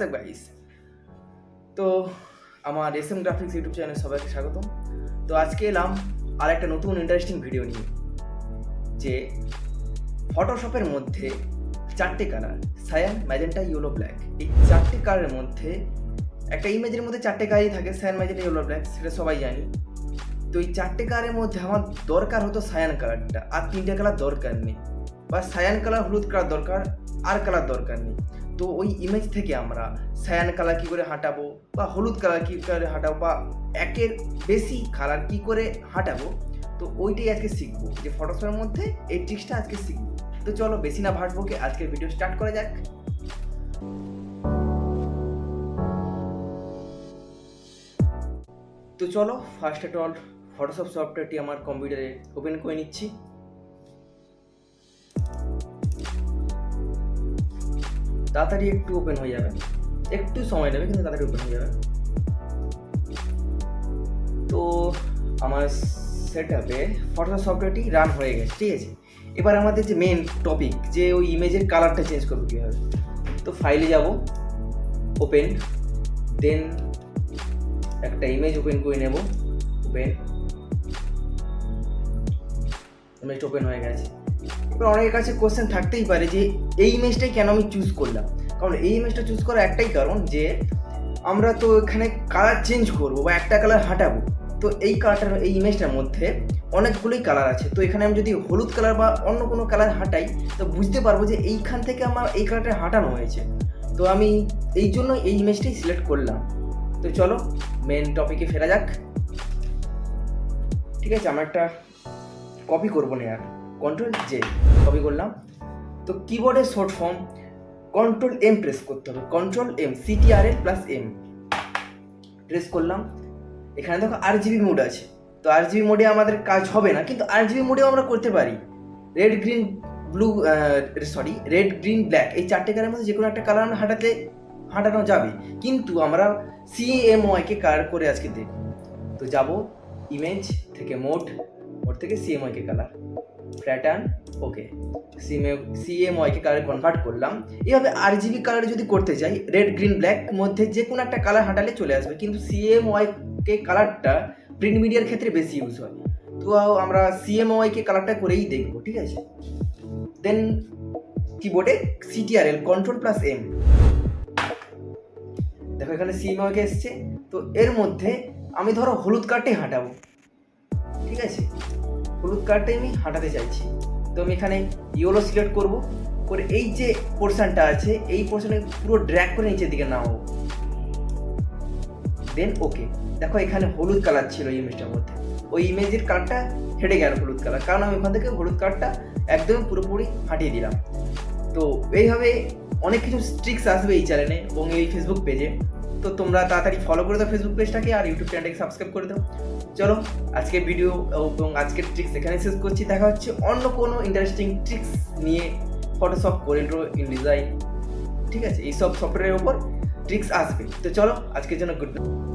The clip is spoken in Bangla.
WhatsApp guys. তো আমার এসএম গ্রাফিক্স ইউটিউব চ্যানেলে সবাইকে স্বাগতম। তো আজকে এলাম আর একটা নতুন ইন্টারেস্টিং ভিডিও নিয়ে, যে ফটোশপের মধ্যে 4টে colour cyan, magenta, yellow, black, এই 4টে কালারের মধ্যে একটা ইমেজের মধ্যে 4টে কালারই থাকে, সায়ান, ম্যাজেন্টা, ইয়েলো, ব্ল্যাক, সেটা সবাই জানি। তো এই 4টে কালারের মধ্যে আমার দরকার হতো সায়ান কালারটা, আর 3টে কালার দরকার নেই, বা সায়ান কালার, হলুদ কালার দরকার, আর কালার দরকার নেই। তো ওই ইমেজ থেকে আমরা সায়ান কালার কী করে হাঁটাবো, বা হলুদ কালার কী করে হাঁটাবো, বা একের বেশি কালার কী করে হাঁটাবো, তো ওইটাই আজকে শিখবো, যে ফটোশপের মধ্যে এই ট্রিক্সটা আজকে শিখবো। তো চলো বেশি না ভাটবোকে আজকের ভিডিও স্টার্ট করা যাক। তো চলো ফার্স্ট অফ অল ফটোশপ সফটওয়্যারটি আমার কম্পিউটারে ওপেন করে নিচ্ছি। তাড়াতাড়ি একটু ওপেন হয়ে যাবে, একটু সময় নেবে কিন্তু তাড়াতাড়ি ওপেন হয়ে যাবে। তো আমার সেটআপে ফটোশপ সফটওয়্যারটি রান হয়ে গেছে, ঠিক আছে। এবার আমাদের যে মেন টপিক, যে ওই ইমেজের কালারটা চেঞ্জ করবো কীভাবে। তো ফাইলে যাব, ওপেন, দেন একটা ইমেজ ওপেন করে নেব, ওপেন, ইমেজটা ওপেন হয়ে গেছে। এবার অনেকের কাছে কোশ্চেন থাকতেই পারে যে এই ইমেজটাই কেন আমি চুজ করলাম। কারণ এই ইমেজটা চুজ করার একটাই কারণ, যে আমরা তো এখানে কালার চেঞ্জ করবো বা একটা কালার হাঁটাবো। তো এই কালারটার, এই ইমেজটার মধ্যে অনেকগুলোই কালার আছে। তো এখানে আমি যদি হলুদ কালার বা অন্য কোনো কালার হাঁটাই, তো বুঝতে পারবো যে এইখান থেকে আমার এই কালারটা হাঁটানো হয়েছে। তো আমি এই জন্য এই ইমেজটাই সিলেক্ট করলাম। তো চলো মেন টপিকে ফেরা যাক, ঠিক আছে। আমরা একটা কপি করবো না, আর Ctrl+J কপি করলাম। তো কিবোর্ডের শর্ট ফর্ম Ctrl+M প্রেস করতে হবে, Ctrl+M, CTRL+M প্রেস করলাম। এখানে দেখো RGB মোড আছে, তো RGB মোডে আমাদের কাজ হবে না, কিন্তু RGB মোডেও আমরা করতে পারি। Red, green, blue, red, green, black, এই 4টে কালারের মধ্যে যে কোনো একটা কালার আমরা হাঁটানো যাবে, কিন্তু আমরা CMYK কালার করে আজকে দেখব। তো যাব ইমেজ থেকে মোড থেকে CMYK কালার, প্যাটার্ন, ওকে, CMYK কালারে কনভার্ট করলাম। এইভাবে RGB কালারে যদি করতে চাই, রেড, গ্রিন, ব্ল্যাক মধ্যে যে কোনো একটা কালার হাঁটালে চলে আসবে, কিন্তু CMYK কালারটা প্রিন্ট মিডিয়ার ক্ষেত্রে বেশি ইউজ হয়। তো আমরা CMYK কালারটা করেই দেখবো, ঠিক আছে। দেন কিবোর্ডে CTRL, Ctrl+M, দেখো এখানে CMYK এসছে। তো এর মধ্যে আমি ধরো হলুদ কালারটাই হাঁটাবো, ঠিক আছে, হলুদ কালারটাই আমি হাঁটাতে চাইছি। তো আমি এখানে ইয়েলো সিলেক্ট করব, করে এই যে পোর্শনটা আছে এই পোর্শনে পুরো ড্র্যাগ করে নিচের দিকে নামাবো, দেন ওকে। দেখো এখানে হলুদ কালার ছিল এই ইমেজটার মধ্যে, ওই ইমেজের কালারটা হেঁটে গেল হলুদ কালার, কারণ আমি ওখান থেকে হলুদ কালারটা একদম পুরোপুরি হাঁটিয়ে দিলাম। তো এইভাবে অনেক কিছু ট্রিক্স আসবে এই চ্যানেলে এবং এই ফেসবুক পেজে। তো তোমরা তাড়াতাড়ি ফলো করে দাও ফেসবুক পেজটাকে, আর ইউটিউব চ্যানেলটাকে সাবস্ক্রাইব করে দাও। চলো আজকের ভিডিও এবং আজকের ট্রিক্স এখানে শেষ করছি। দেখা হচ্ছে অন্য কোনো ইন্টারেস্টিং ট্রিক্স নিয়ে, ফটোশপ, কোরেন্ড্র, ইনডিজাইন, ঠিক আছে, এইসব সফটওয়্যারের ওপর ট্রিক্স আসবে। তো চলো আজকের জন্য গুড নাইট।